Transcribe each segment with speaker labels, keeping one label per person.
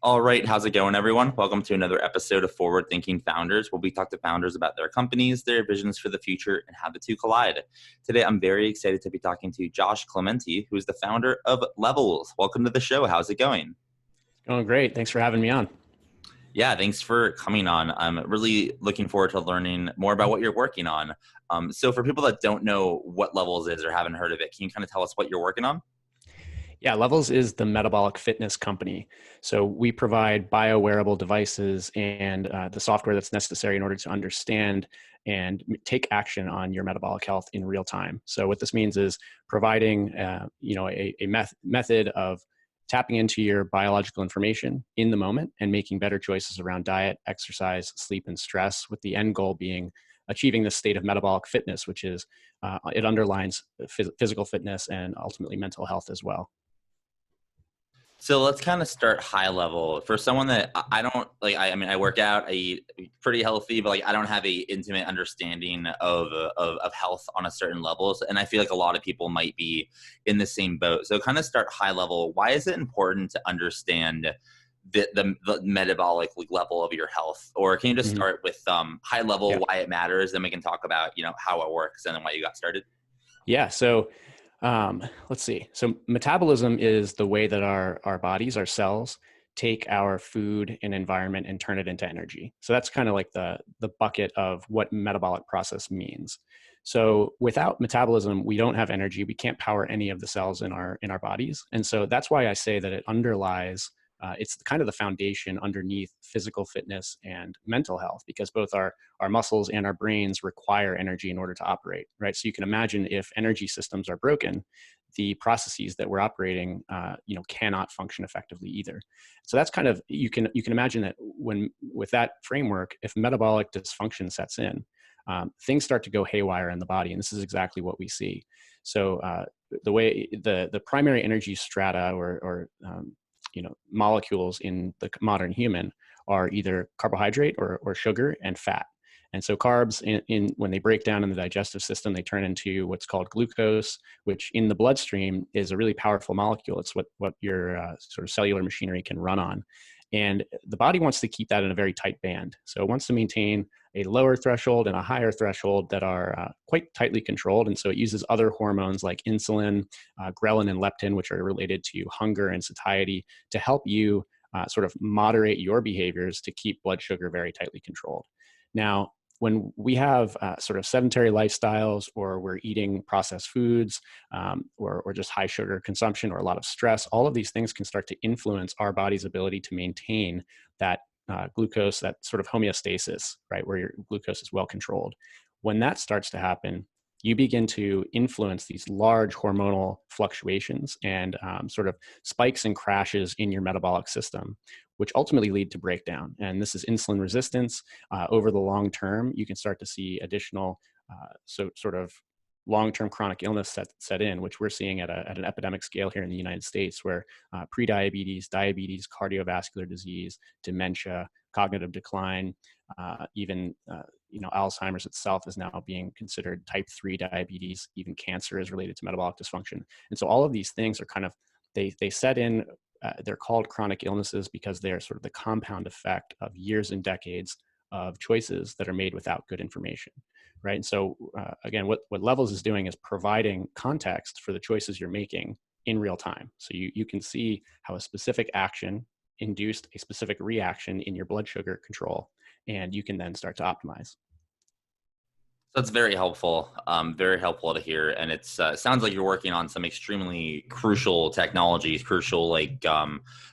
Speaker 1: All right, how's it going, everyone? Welcome to another episode of Forward Thinking Founders, where we talk to founders about their companies, their visions for the future, and how the two collide. Today, I'm very excited to be talking to Josh Clemente, who is the founder of Levels. Welcome to the show. How's it going?
Speaker 2: Going great. Thanks for having me on.
Speaker 1: Yeah, thanks for coming on. I'm really looking forward to learning more about what you're working on. So for people that don't know what Levels is or haven't heard of it, can you kind of tell us what you're working on?
Speaker 2: Yeah, Levels is the metabolic fitness company. So we provide bio-wearable devices and the software that's necessary in order to understand and take action on your metabolic health in real time. So what this means is providing a method of tapping into your biological information in the moment and making better choices around diet, exercise, sleep, and stress, with the end goal being achieving this state of metabolic fitness, which is it underlines physical fitness and ultimately mental health as well.
Speaker 1: So let's kind of start high level. For someone that I don't like, I mean, I work out, I eat pretty healthy, but like I don't have a intimate understanding of health on a certain level. And I feel like a lot of people might be in the same boat. So kind of start high level. Why is it important to understand the metabolic level of your health? Or can you just start with high level, why it matters? Then we can talk about, how it works and then why you got started.
Speaker 2: Yeah. So let's see. So metabolism is the way that our bodies, our cells, take our food and environment and turn it into energy. So that's kind of like the bucket of what metabolic process means. So without metabolism, we don't have energy. We can't power any of the cells in our bodies. And so that's why I say that it underlies, it's kind of the foundation underneath physical fitness and mental health, because both our muscles and our brains require energy in order to operate, right? So you can imagine if energy systems are broken, the processes that we're operating, cannot function effectively either. So that's kind of, you can imagine that with that framework, if metabolic dysfunction sets in, things start to go haywire in the body. And this is exactly what we see. So the way the primary energy strata or molecules in the modern human are either carbohydrate or sugar and fat. And so carbs, when they break down in the digestive system, they turn into what's called glucose, which in the bloodstream is a really powerful molecule. It's what your sort of cellular machinery can run on. And the body wants to keep that in a very tight band. So it wants to maintain a lower threshold and a higher threshold that are quite tightly controlled. And so it uses other hormones like insulin, ghrelin, and leptin, which are related to hunger and satiety, to help you sort of moderate your behaviors to keep blood sugar very tightly controlled. Now, when we have sort of sedentary lifestyles, or we're eating processed foods, or just high sugar consumption, or a lot of stress, all of these things can start to influence our body's ability to maintain that glucose, that sort of homeostasis, right, where your glucose is well controlled. When that starts to happen, you begin to influence these large hormonal fluctuations and sort of spikes and crashes in your metabolic system, which ultimately lead to breakdown. And this is insulin resistance. Over the long term, you can start to see additional sort of long-term chronic illness set in, which we're seeing at an epidemic scale here in the United States, where prediabetes, diabetes, cardiovascular disease, dementia, cognitive decline, even Alzheimer's itself is now being considered type 3 diabetes. Even cancer is related to metabolic dysfunction. And so all of these things are kind of, they set in, they're called chronic illnesses because they are sort of the compound effect of years and decades of choices that are made without good information, right? And so again, what Levels is doing is providing context for the choices you're making in real time. So you can see how a specific action induced a specific reaction in your blood sugar control, and you can then start to optimize.
Speaker 1: That's very helpful to hear. And it sounds like you're working on some extremely crucial technologies, crucial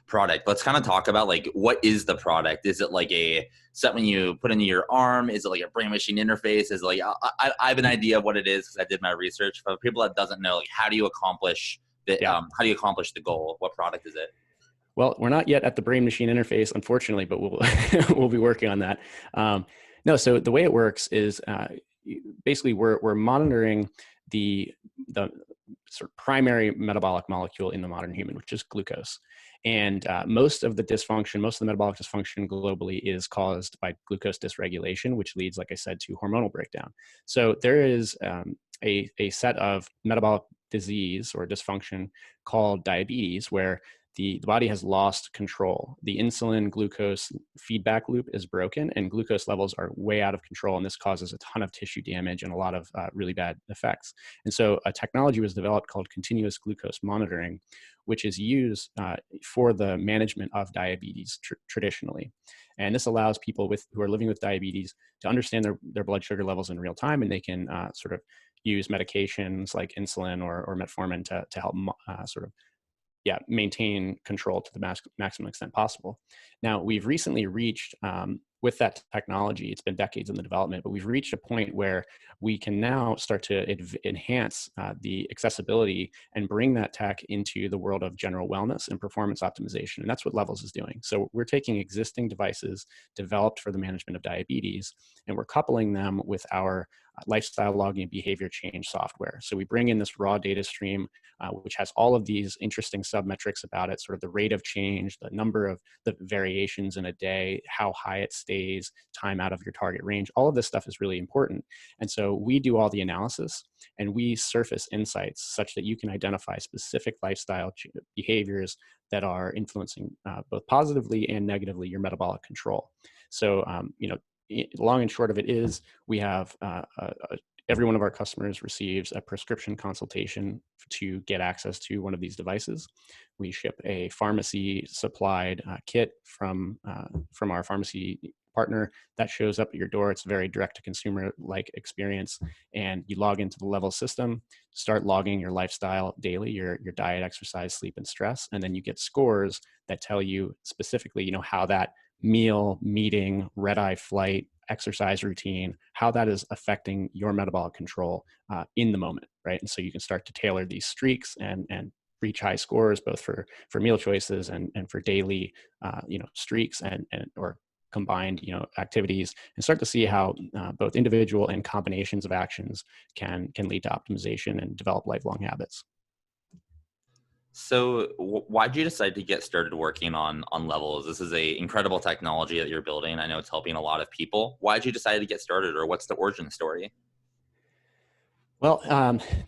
Speaker 1: product. Let's kind of talk about what is the product? Is it like something you put into your arm? Is it like a brain machine interface? Is it I have an idea of what it is because I did my research. But for people that doesn't know, how do you accomplish how do you accomplish the goal? What product is it?
Speaker 2: Well, we're not yet at the brain machine interface, unfortunately, but we'll be working on that. No, so the way it works is basically we're monitoring the sort of primary metabolic molecule in the modern human, which is glucose. And most of the metabolic dysfunction globally is caused by glucose dysregulation, which leads, like I said, to hormonal breakdown. So there is a set of metabolic disease or dysfunction called diabetes, where the body has lost control. The insulin glucose feedback loop is broken, and glucose levels are way out of control. And this causes a ton of tissue damage and a lot of really bad effects. And so a technology was developed called continuous glucose monitoring, which is used for the management of diabetes traditionally. And this allows people who are living with diabetes to understand their blood sugar levels in real time, and they can sort of use medications like insulin or metformin to help sort of maintain control to the maximum extent possible. Now, we've recently reached, with that technology, it's been decades in the development, but we've reached a point where we can now start to enhance the accessibility and bring that tech into the world of general wellness and performance optimization. And that's what Levels is doing. So we're taking existing devices developed for the management of diabetes, and we're coupling them with our lifestyle logging and behavior change software. So we bring in this raw data stream, which has all of these interesting submetrics about it, sort of the rate of change, the number of the variations in a day, how high it stays, time out of your target range. All of this stuff is really important. And so we do all the analysis, and we surface insights such that you can identify specific lifestyle behaviors that are influencing both positively and negatively your metabolic control. So, long and short of it is we have every one of our customers receives a prescription consultation to get access to one of these devices. We ship a pharmacy supplied kit from our pharmacy partner that shows up at your door. It's a very direct to consumer like experience, and you log into the Levels system, start logging your lifestyle daily, your diet, exercise, sleep, and stress, and then you get scores that tell you specifically, how that meal, meeting, red-eye flight, exercise routine, how that is affecting your metabolic control in the moment, right? And so you can start to tailor these streaks and reach high scores, both for meal choices and for daily, streaks and or combined, activities, and start to see how both individual and combinations of actions can lead to optimization and develop lifelong habits.
Speaker 1: So why did you decide to get started working on Levels? This is a incredible technology that you're building. I know it's helping a lot of people. Why did you decide to get started, or what's the origin story?
Speaker 2: Well,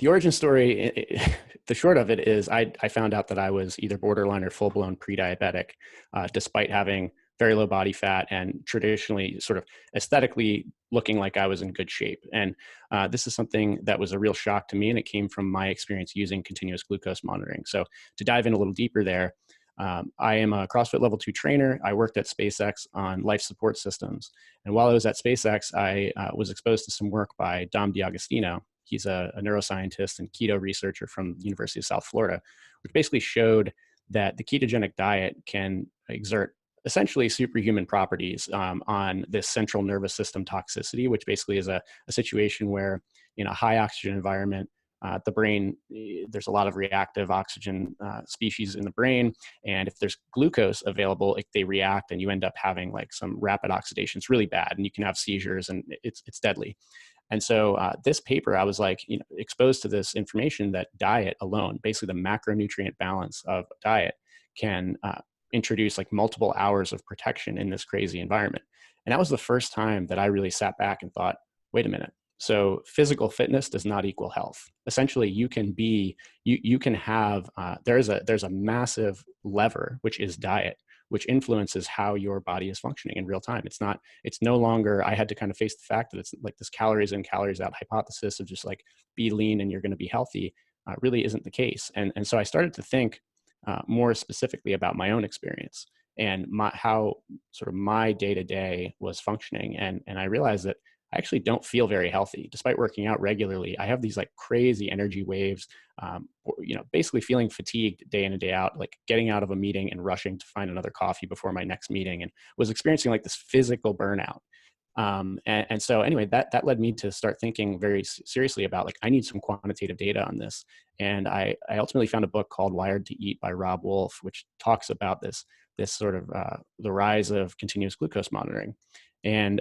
Speaker 2: the origin story, the short of it is I found out that I was either borderline or full-blown pre-diabetic, despite having very low body fat and traditionally sort of aesthetically looking like I was in good shape. And this is something that was a real shock to me, and it came from my experience using continuous glucose monitoring. So to dive in a little deeper there, I am a CrossFit Level 2 trainer. I worked at SpaceX on life support systems. And while I was at SpaceX, I was exposed to some work by Dom D'Agostino. He's a neuroscientist and keto researcher from the University of South Florida, which basically showed that the ketogenic diet can exert essentially superhuman properties on this central nervous system toxicity, which basically is a situation where in a high oxygen environment, the brain, there's a lot of reactive oxygen species in the brain. And if there's glucose available, they react and you end up having like some rapid oxidation. It's really bad and you can have seizures and it's deadly. And so this paper, I was like, exposed to this information that diet alone, basically the macronutrient balance of diet, can introduce like multiple hours of protection in this crazy environment. And that was the first time that I really sat back and thought, wait a minute. So physical fitness does not equal health. Essentially, you can have, there's a massive lever, which is diet, which influences how your body is functioning in real time. It's no longer, I had to kind of face the fact that it's like this calories in, calories out hypothesis of just like be lean and you're going to be healthy, really isn't the case. And so I started to think more specifically about my own experience and how sort of my day-to-day was functioning. And I realized that I actually don't feel very healthy. Despite working out regularly, I have these like crazy energy waves, basically feeling fatigued day in and day out, like getting out of a meeting and rushing to find another coffee before my next meeting, and was experiencing like this physical burnout. And so anyway, that led me to start thinking very seriously about like, I need some quantitative data on this. And I ultimately found a book called Wired to Eat by Rob Wolf, which talks about this sort of the rise of continuous glucose monitoring. And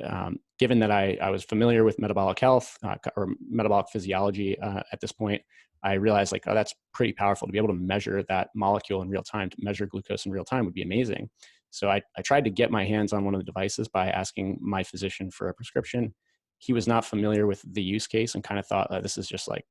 Speaker 2: given that I was familiar with metabolic health or metabolic physiology at this point, I realized like, oh, that's pretty powerful to be able to measure that molecule in real time. To measure glucose in real time would be amazing. So I tried to get my hands on one of the devices by asking my physician for a prescription. He was not familiar with the use case and kind of thought this is just like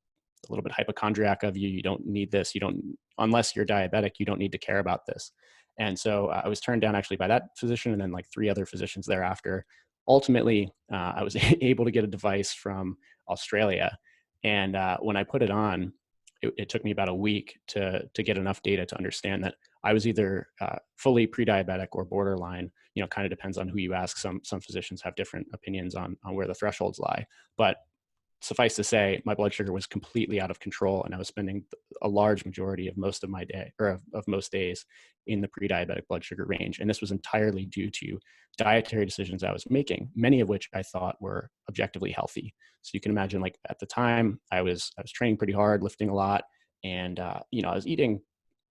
Speaker 2: little bit hypochondriac of you. You don't need this. You don't, unless you're diabetic, you don't need to care about this. And so I was turned down actually by that physician and then like 3 other physicians thereafter. Ultimately, I was able to get a device from Australia. And when I put it on, it took me about a week to get enough data to understand that I was either fully pre-diabetic or borderline. Kind of depends on who you ask. Some physicians have different opinions on where the thresholds lie. But suffice to say, my blood sugar was completely out of control, and I was spending a large majority of most of my day, or of most days, in the pre-diabetic blood sugar range. And this was entirely due to dietary decisions I was making, many of which I thought were objectively healthy. So you can imagine, like at the time, I was training pretty hard, lifting a lot, and I was eating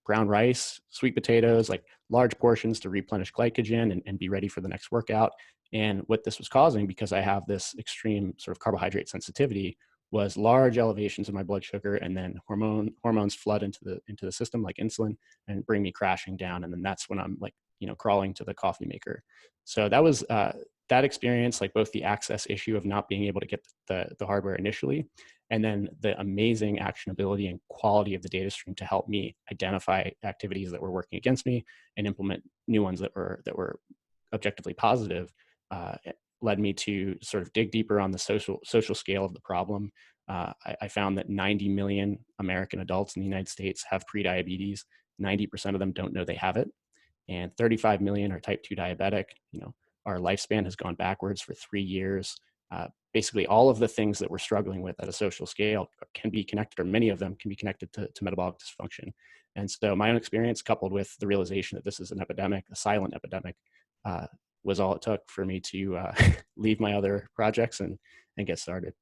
Speaker 2: brown rice, sweet potatoes, like large portions to replenish glycogen and be ready for the next workout. And what this was causing, because I have this extreme sort of carbohydrate sensitivity, was large elevations in my blood sugar, and then hormones flood into the system like insulin and bring me crashing down. And then that's when I'm like, crawling to the coffee maker. So that was that experience, like both the access issue of not being able to get the hardware initially, and then the amazing actionability and quality of the data stream to help me identify activities that were working against me and implement new ones that were objectively positive, led me to sort of dig deeper on the social scale of the problem. I found that 90 million American adults in the United States have prediabetes. 90% of them don't know they have it, and 35 million are type 2 diabetic. Our lifespan has gone backwards for 3 years. Basically, all of the things that we're struggling with at a social scale can be connected, or many of them can be connected to metabolic dysfunction. And so my own experience, coupled with the realization that this is an epidemic, a silent epidemic, was all it took for me to leave my other projects and get started.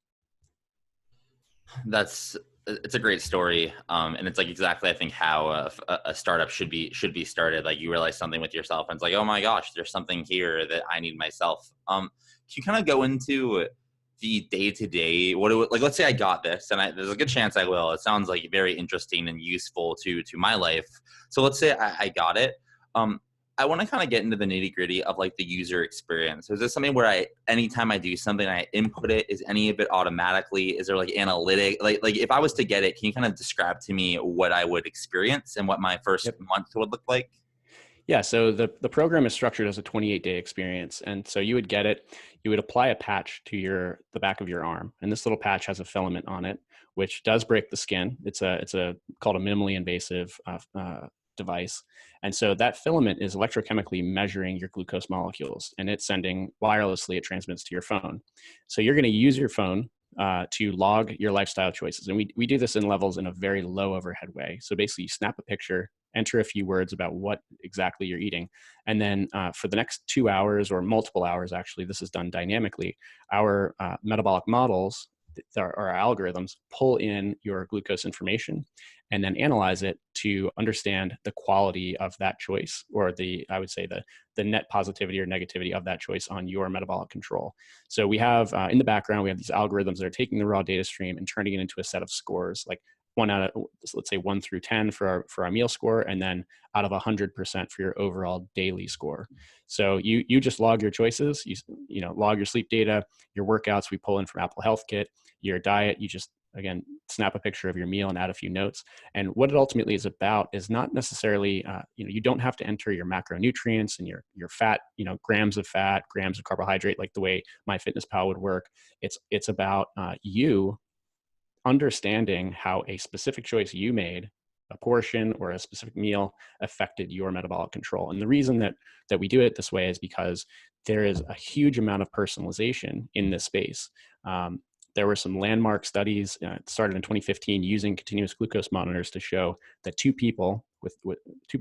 Speaker 1: It's a great story, and it's like exactly I think how a startup should be started. Like you realize something with yourself, and it's like, oh my gosh, there's something here that I need myself. Can you kind of go into the day to day? Like? Let's say I got this, and there's a good chance I will. It sounds like very interesting and useful to my life. So let's say I got it. I want to kind of get into the nitty gritty of like the user experience. Is this something where anytime I do something, I input it? Is any of it automatically? Is there like analytic? Like if I was to get it, can you kind of describe to me what I would experience and what my first month would look like?
Speaker 2: Yeah, so the program is structured as a 28-day experience. And so you would get it, you would apply a patch to the back of your arm. And this little patch has a filament on it, which does break the skin. It's called a minimally invasive device. And so that filament is electrochemically measuring your glucose molecules, and it's sending wirelessly, it transmits to your phone. So you're going to use your phone to log your lifestyle choices. And we do this in levels in a very low overhead way. So basically you snap a picture, enter a few words about what exactly you're eating. And then for the next 2 hours or multiple hours, actually, this is done dynamically, our metabolic models, our algorithms, pull in your glucose information and then analyze it to understand the quality of that choice, or I would say the net positivity or negativity of that choice on your metabolic control. So we have in the background, we have these algorithms that are taking the raw data stream and turning it into a set of scores, like let's say 1 through 10 for our meal score, and then out of 100% for your overall daily score. So you just log your choices, you log your sleep data, your workouts we pull in from Apple Health Kit, your diet, you just, again, snap a picture of your meal and add a few notes. And what it ultimately is about is not necessarily, you don't have to enter your macronutrients and your fat, grams of fat, grams of carbohydrate, like the way MyFitnessPal would work. It's about you understanding how a specific choice you made, a portion or a specific meal, affected your metabolic control. And the reason that we do it this way is because there is a huge amount of personalization in this space. There were some landmark studies started in 2015 using continuous glucose monitors to show that two people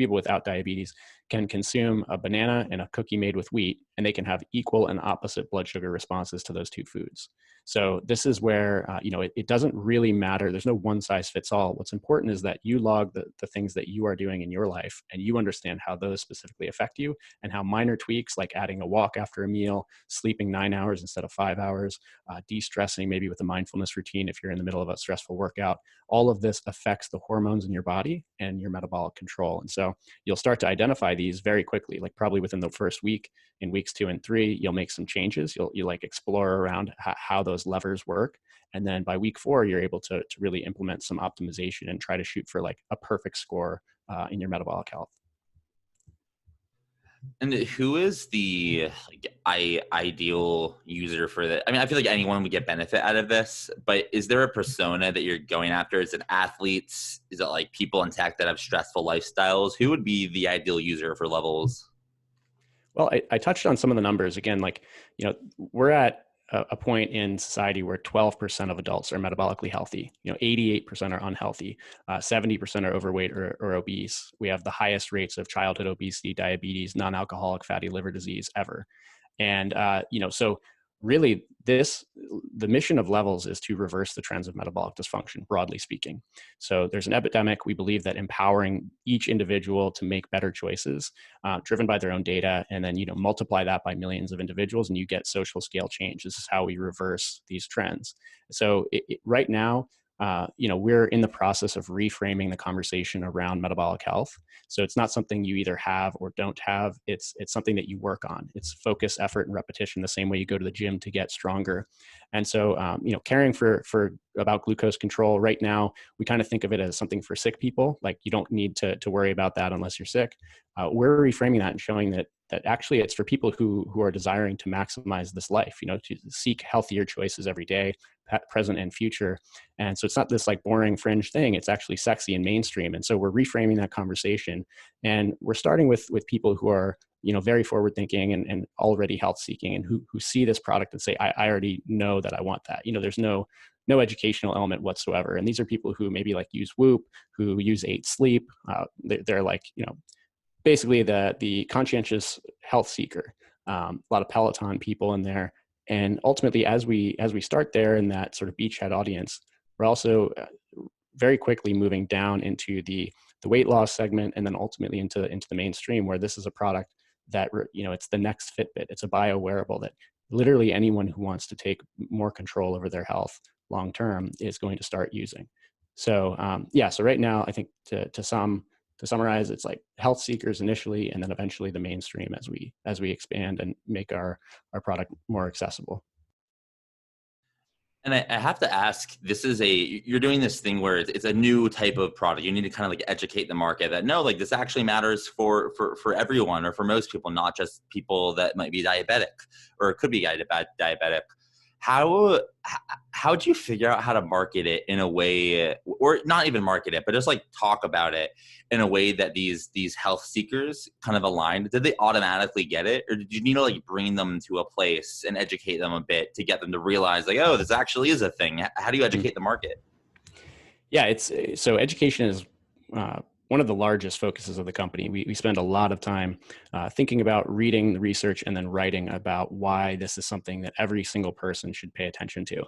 Speaker 2: without diabetes can consume a banana and a cookie made with wheat, and they can have equal and opposite blood sugar responses to those two foods. So this is where it doesn't really matter. There's no one size fits all. What's important is that you log the things that you are doing in your life, and you understand how those specifically affect you, and how minor tweaks like adding a walk after a meal, sleeping 9 hours instead of 5 hours, de-stressing maybe with a mindfulness routine if you're in the middle of a stressful workout, all of this affects the hormones in your body and your metabolic control. And so you'll start to identify these very quickly, like probably within the first week. In weeks 2 and 3, you'll make some changes. You'll like explore around how those levers work. And then by week 4, you're able to really implement some optimization and try to shoot for like a perfect score in your metabolic health.
Speaker 1: And who is the ideal user for that? I mean, I feel like anyone would get benefit out of this, but is there a persona that you're going after? Is it athletes? Is it like people in tech that have stressful lifestyles? Who would be the ideal user for Levels?
Speaker 2: Well, I touched on some of the numbers again. Like, we're at a point in society where 12% of adults are metabolically healthy. 88% are unhealthy. 70% are overweight or obese. We have the highest rates of childhood obesity, diabetes, non-alcoholic fatty liver disease ever. And so really the mission of Levels is to reverse the trends of metabolic dysfunction, broadly speaking. So there's an epidemic. We believe that empowering each individual to make better choices driven by their own data, and then multiply that by millions of individuals, and you get social scale change. This is how we reverse these trends. So right now, we're in the process of reframing the conversation around metabolic health. So it's not something you either have or don't have. It's something that you work on. It's focus, effort, and repetition, the same way you go to the gym to get stronger. And so, caring for about glucose control right now, we kind of think of it as something for sick people. Like, you don't need to worry about that unless you're sick. We're reframing that and showing that actually it's for people who are desiring to maximize this life, to seek healthier choices every day, present and future. And so it's not this like boring fringe thing. It's actually sexy and mainstream. And so we're reframing that conversation, and we're starting with people who are very forward thinking and already health seeking, and who see this product and say, I already know that I want that. There's no educational element whatsoever. And these are people who maybe like use Whoop, who use 8 Sleep. They're like, basically the conscientious health seeker. A lot of Peloton people in there. And ultimately, as we start there in that sort of beachhead audience, we're also very quickly moving down into the weight loss segment, and then ultimately into the mainstream, where this is a product that it's the next Fitbit. It's a bio wearable that literally anyone who wants to take more control over their health long term is going to start using. So so right now, I think to summarize, it's like health seekers initially, and then eventually the mainstream as we expand and make our product more accessible.
Speaker 1: And I have to ask, you're doing this thing where it's a new type of product. You need to kind of like educate the market that no, like this actually matters for everyone, or for most people, not just people that might be diabetic or could be diabetic. How do you figure out how to market it in a way, or not even market it, but just like talk about it in a way that these health seekers kind of aligned? Did they automatically get it, or did you need to like bring them to a place and educate them a bit to get them to realize like, oh, this actually is a thing? How do you educate the market?
Speaker 2: Yeah, so education is one of the largest focuses of the company. We spend a lot of time thinking about reading the research and then writing about why this is something that every single person should pay attention to.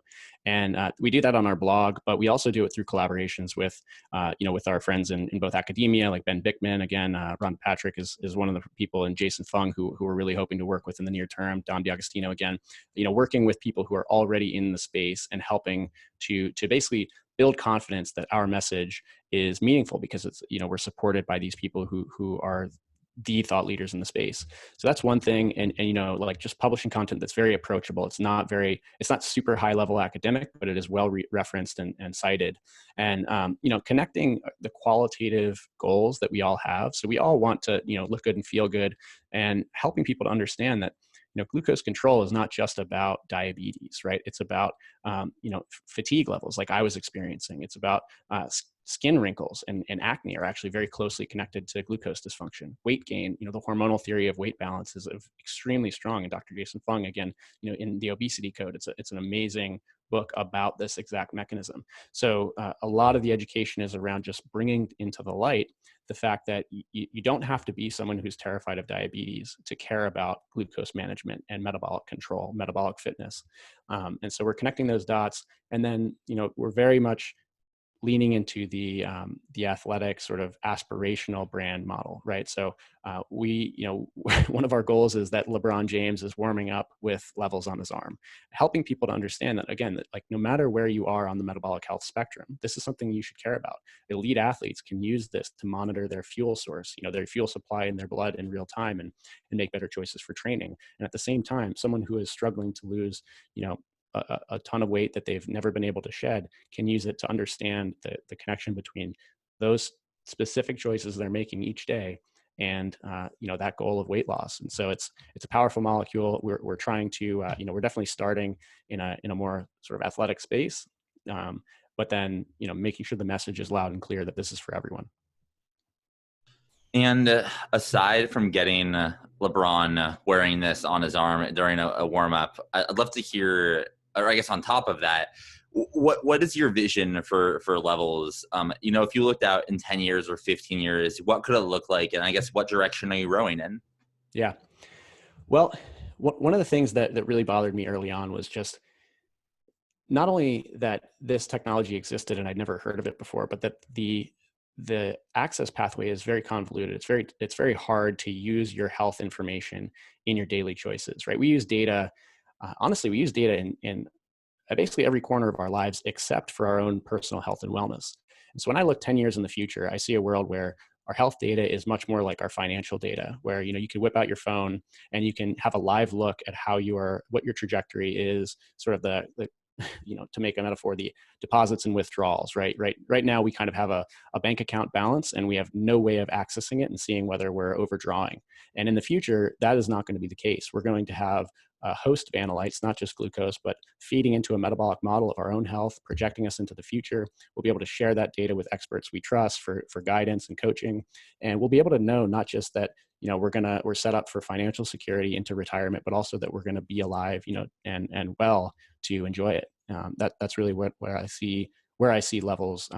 Speaker 2: And we do that on our blog, but we also do it through collaborations with our friends in both academia, like Ben Bickman. Again, Ron Patrick is one of the people, and Jason Fung, who we're really hoping to work with in the near term. Don D'Agostino, again, working with people who are already in the space and helping to basically build confidence that our message is meaningful, because it's we're supported by these people who are the thought leaders in the space. So that's one thing. And like just publishing content that's very approachable. It's not super high level academic, but it is well referenced and cited. And connecting the qualitative goals that we all have. So we all want to look good and feel good, and helping people to understand that glucose control is not just about diabetes, right? It's about, fatigue levels like I was experiencing. It's about skin wrinkles and acne are actually very closely connected to glucose dysfunction. Weight gain, the hormonal theory of weight balance is extremely strong. And Dr. Jason Fung, again, in the Obesity Code, it's an amazing book about this exact mechanism. So a lot of the education is around just bringing into the light the fact that you don't have to be someone who's terrified of diabetes to care about glucose management and metabolic control, metabolic fitness. And so we're connecting those dots. And then, we're very much leaning into the athletic sort of aspirational brand model, right? So one of our goals is that LeBron James is warming up with Levels on his arm, helping people to understand that, again, that like no matter where you are on the metabolic health spectrum, this is something you should care about. Elite athletes can use this to monitor their fuel source, their fuel supply in their blood in real time, and make better choices for training. And at the same time, someone who is struggling to lose, a ton of weight that they've never been able to shed can use it to understand the connection between those specific choices they're making each day and that goal of weight loss. And so it's a powerful molecule. We're trying to we're definitely starting in a more sort of athletic space, but then making sure the message is loud and clear that this is for everyone.
Speaker 1: And aside from getting LeBron wearing this on his arm during a warm up, I'd love to hear, or I guess on top of that, what is your vision for Levels? If you looked out in 10 years or 15 years, what could it look like? And I guess what direction are you rowing in?
Speaker 2: Yeah. Well, one of the things that really bothered me early on was just not only that this technology existed and I'd never heard of it before, but that the access pathway is very convoluted. It's very hard to use your health information in your daily choices, right? We use data. Honestly, we use data in basically every corner of our lives except for our own personal health and wellness. And so when I look 10 years in the future, I see a world where our health data is much more like our financial data, where you can whip out your phone and you can have a live look at what your trajectory is, sort of the to make a metaphor, the deposits and withdrawals, right? Right now, we kind of have a bank account balance and we have no way of accessing it and seeing whether we're overdrawing. And in the future, that is not going to be the case. We're going to have a host of analytes, not just glucose, but feeding into a metabolic model of our own health, projecting us into the future. We'll be able to share that data with experts we trust for guidance and coaching. And we'll be able to know not just that, we're set up for financial security into retirement, but also that we're going to be alive, and well to enjoy it. That's really where I see Levels,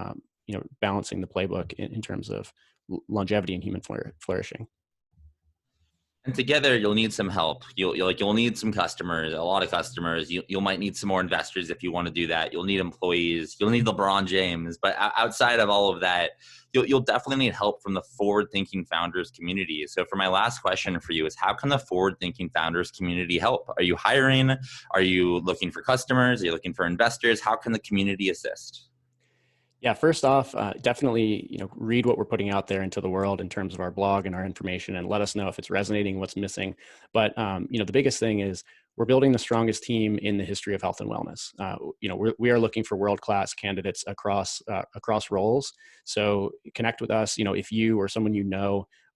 Speaker 2: balancing the playbook in terms of longevity and human flourishing.
Speaker 1: And together, you'll need some help. You'll need some customers, a lot of customers. You might need some more investors if you want to do that. You'll need employees. You'll need LeBron James. But outside of all of that, you'll definitely need help from the forward-thinking founders community. So for my last question for you is, how can the forward-thinking founders community help? Are you hiring? Are you looking for customers? Are you looking for investors? How can the community assist?
Speaker 2: Yeah, first off, definitely read what we're putting out there into the world in terms of our blog and our information, and let us know if it's resonating, what's missing. But the biggest thing is we're building the strongest team in the history of health and wellness. We are looking for world-class candidates across roles. So connect with us. If you or someone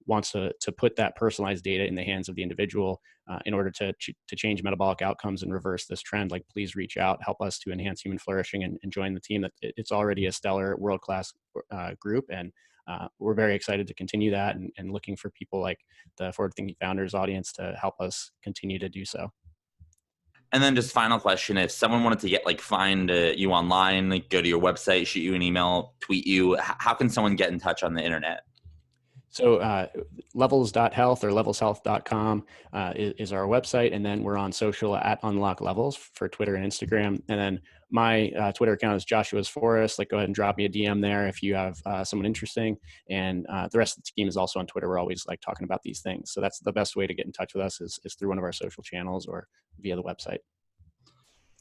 Speaker 2: wants to put that personalized data in the hands of the individual in order to change metabolic outcomes and reverse this trend, please reach out, help us to enhance human flourishing and join the team. That it's already a stellar world-class group. And we're very excited to continue that and looking for people like the Forward Thinking Founders audience to help us continue to do so.
Speaker 1: And then just final question, if someone wanted to find you online, go to your website, shoot you an email, tweet you, how can someone get in touch on the internet?
Speaker 2: So levels.health or levelshealth.com is our website. And then we're on social at Unlock Levels for Twitter and Instagram. And then my Twitter account is Joshua's Forest. Go ahead and drop me a DM there if you have someone interesting. And the rest of the team is also on Twitter. We're always talking about these things. So that's the best way to get in touch with us is through one of our social channels or via the website.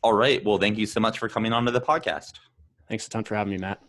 Speaker 1: All right. Well, thank you so much for coming on to the podcast.
Speaker 2: Thanks a ton for having me, Matt.